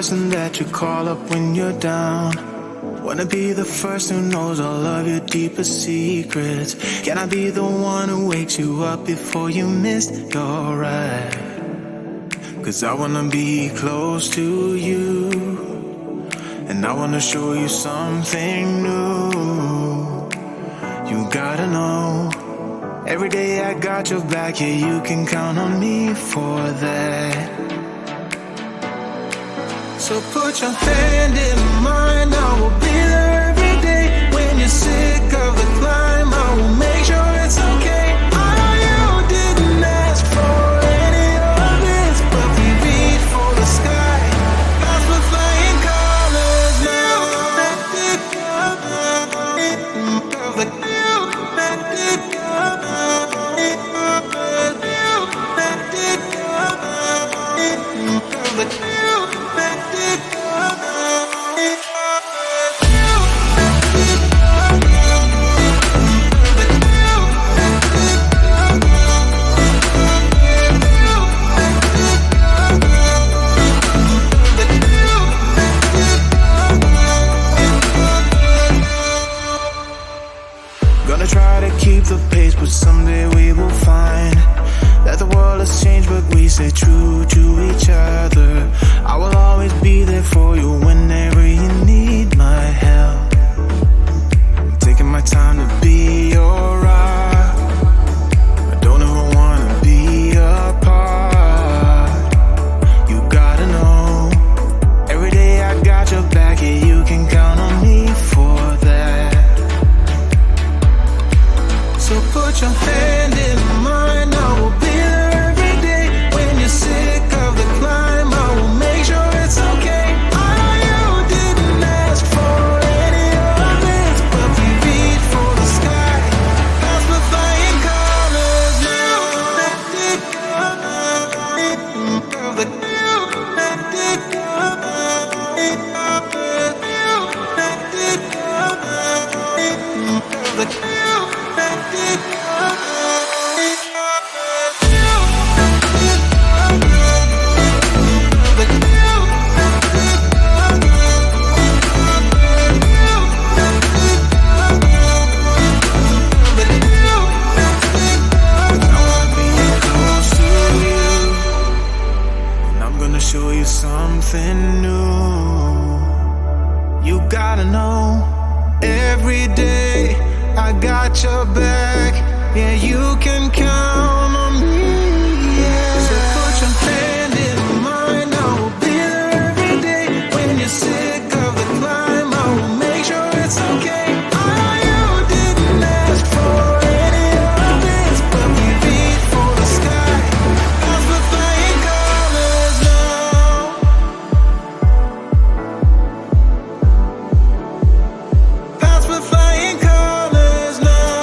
person that you call up when you're down? Wanna be the first who knows all of your deepest secrets? Can I be the one who wakes you up before you missed your ride? 'Cause I wanna be close to you, and I wanna show you something new. You gotta know, every day I got your back, yeah, you can count on me for that. So put your hand in mine, I will be there every day. When you're sick of the climb, I will make sure it's okay. I know you didn't ask for any of this, but we reach for the sky. Clouds were flying colors now. Gonna try to keep the pace, but someday we will find that the world has changed, but we stay true to each other. I will always be there for you whenever you need my help. I'm taking my time to be your rock. I don't ever wanna be apart. You gotta know, every day I got your back, yeah, you can count on me for that. So put your hand in mine, I will be there every day. When you're sick of the climb, I will make sure it's okay. I know you didn't ask for any of this, but we reach for the sky. Clouds were flying colors now. Show you something new. You gotta know, every day I got your back, yeah, you can count on me, yeah. So put your hand in mine, I will be there every day. When you're sick of the climb, I will make sure it's okay. I know you didn't ask for any of this, but we reach for the sky. Clouds were flying colors now. Clouds were flying colors now.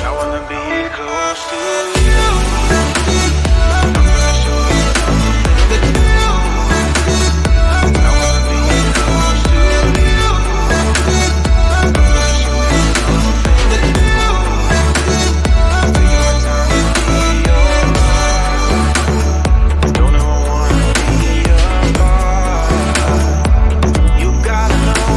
I wanna be close to you. I'm gonna show you something. I wanna be close to you. I'm gonna show you something. Taking my time to be your rock. Don't ever wanna be apart. You gotta know.